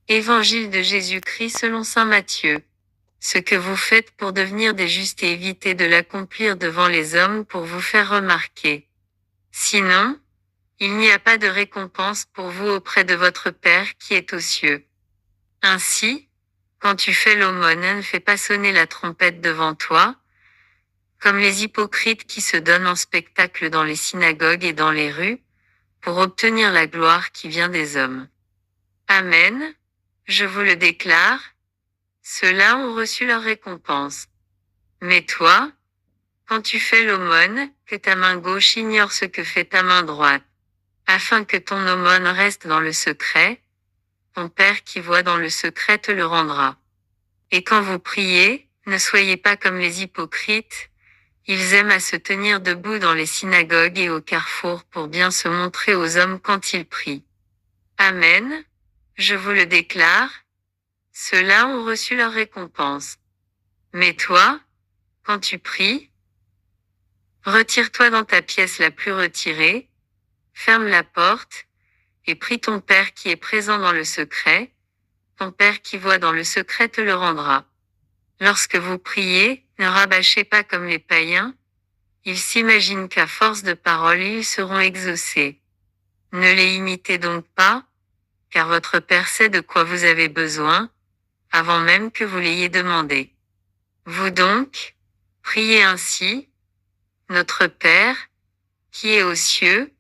Évangile de Jésus-Christ selon saint Matthieu. Ce que vous faites pour devenir des justes et éviter de l'accomplir devant les hommes pour vous faire remarquer. Sinon, il n'y a pas de récompense pour vous auprès de votre Père qui est aux cieux. Ainsi, quand tu fais l'aumône, ne fais pas sonner la trompette devant toi, comme les hypocrites qui se donnent en spectacle dans les synagogues et dans les rues, pour obtenir la gloire qui vient des hommes. Amen, je vous le déclare, ceux-là ont reçu leur récompense. Mais toi, quand tu fais l'aumône, que ta main gauche ignore ce que fait ta main droite, afin que ton aumône reste dans le secret, ton Père qui voit dans le secret te le rendra. Et quand vous priez, ne soyez pas comme les hypocrites, ils aiment à se tenir debout dans les synagogues et au carrefour pour bien se montrer aux hommes quand ils prient. Amen, je vous le déclare, ceux-là ont reçu leur récompense. Mais toi, quand tu pries, retire-toi dans ta pièce la plus retirée, ferme la porte, et prie ton Père qui est présent dans le secret, ton Père qui voit dans le secret te le rendra. Lorsque vous priez, ne rabâchez pas comme les païens, ils s'imaginent qu'à force de paroles ils seront exaucés. Ne les imitez donc pas, car votre Père sait de quoi vous avez besoin, avant même que vous l'ayez demandé. Vous donc, priez ainsi, Notre Père, qui es aux cieux,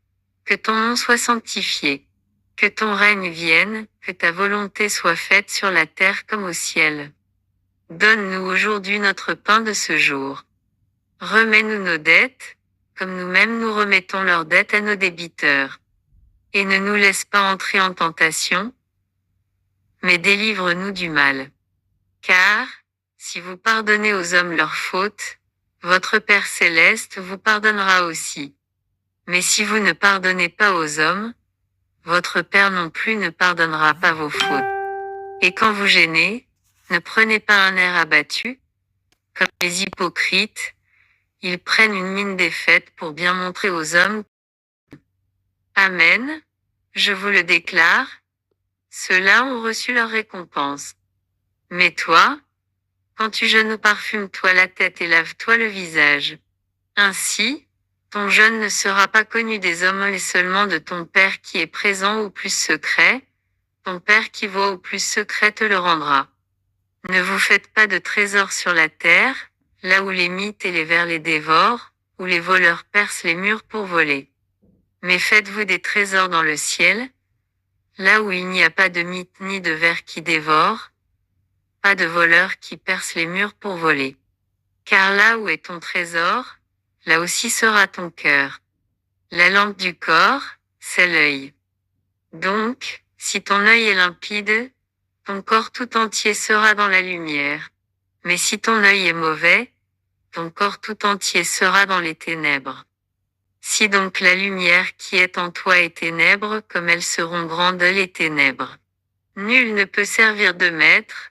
que ton nom soit sanctifié, que ton règne vienne, que ta volonté soit faite sur la terre comme au ciel. Donne-nous aujourd'hui notre pain de ce jour. Remets-nous nos dettes, comme nous-mêmes nous remettons leurs dettes à nos débiteurs. Et ne nous laisse pas entrer en tentation, mais délivre-nous du mal. Car, si vous pardonnez aux hommes leurs fautes, votre Père céleste vous pardonnera aussi. Mais si vous ne pardonnez pas aux hommes, votre Père non plus ne pardonnera pas vos fautes. Et quand vous gênez, ne prenez pas un air abattu, comme les hypocrites, ils prennent une mine défaite pour bien montrer aux hommes. Amen, je vous le déclare, ceux-là ont reçu leur récompense. Mais toi, quand tu jeûnes, parfume-toi la tête et lave-toi le visage. Ainsi, ton jeûne ne sera pas connu des hommes mais seulement de ton Père qui est présent au plus secret, ton Père qui voit au plus secret te le rendra. Ne vous faites pas de trésors sur la terre, là où les mythes et les vers les dévorent, où les voleurs percent les murs pour voler. Mais faites-vous des trésors dans le ciel, là où il n'y a pas de mythes ni de vers qui dévorent, pas de voleurs qui percent les murs pour voler. Car là où est ton trésor, là aussi sera ton cœur. La lampe du corps, c'est l'œil. Donc, si ton œil est limpide, ton corps tout entier sera dans la lumière. Mais si ton œil est mauvais, ton corps tout entier sera dans les ténèbres. Si donc la lumière qui est en toi est ténèbres, comme elles seront grandes les ténèbres. Nul ne peut servir de maître,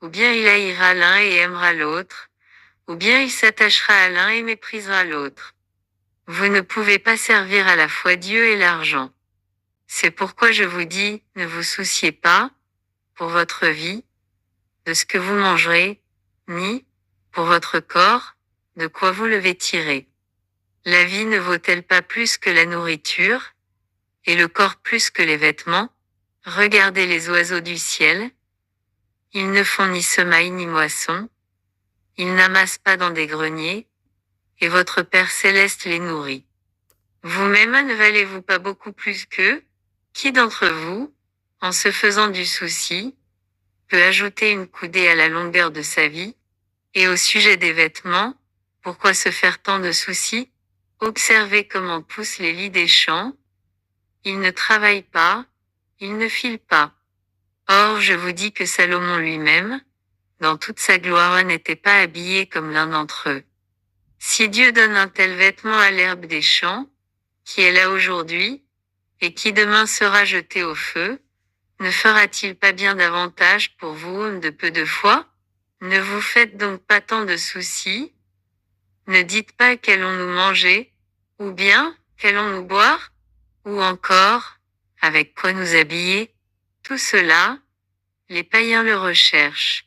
ou bien il haïra l'un et aimera l'autre, ou bien il s'attachera à l'un et méprisera l'autre. Vous ne pouvez pas servir à la fois Dieu et l'argent. C'est pourquoi je vous dis, ne vous souciez pas, pour votre vie, de ce que vous mangerez, ni, pour votre corps, de quoi vous le vêtirez. La vie ne vaut-elle pas plus que la nourriture, et le corps plus que les vêtements? Regardez les oiseaux du ciel. Ils ne font ni semaille ni moisson. Ils n'amassent pas dans des greniers, et votre Père céleste les nourrit. Vous-même ne valez-vous pas beaucoup plus qu'eux? Qui d'entre vous, en se faisant du souci, peut ajouter une coudée à la longueur de sa vie? Et au sujet des vêtements, pourquoi se faire tant de soucis? Observez comment poussent les lys des champs. Ils ne travaillent pas, ils ne filent pas. Or je vous dis que Salomon lui-même, dans toute sa gloire, n'était pas habillé comme l'un d'entre eux. Si Dieu donne un tel vêtement à l'herbe des champs, qui est là aujourd'hui, et qui demain sera jeté au feu, ne fera-t-il pas bien davantage pour vous, hommes de peu de foi? Ne vous faites donc pas tant de soucis. Ne dites pas qu'allons-nous manger, ou bien, qu'allons-nous boire, ou encore, avec quoi nous habiller. Tout cela, Les païens le recherchent.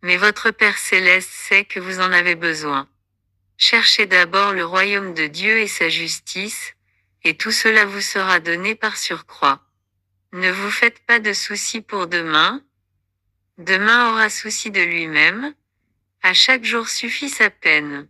Mais votre Père céleste sait que vous en avez besoin. Cherchez d'abord le royaume de Dieu et sa justice, et tout cela vous sera donné par surcroît. Ne vous faites pas de soucis pour demain. Demain aura souci de lui-même. À chaque jour suffit sa peine.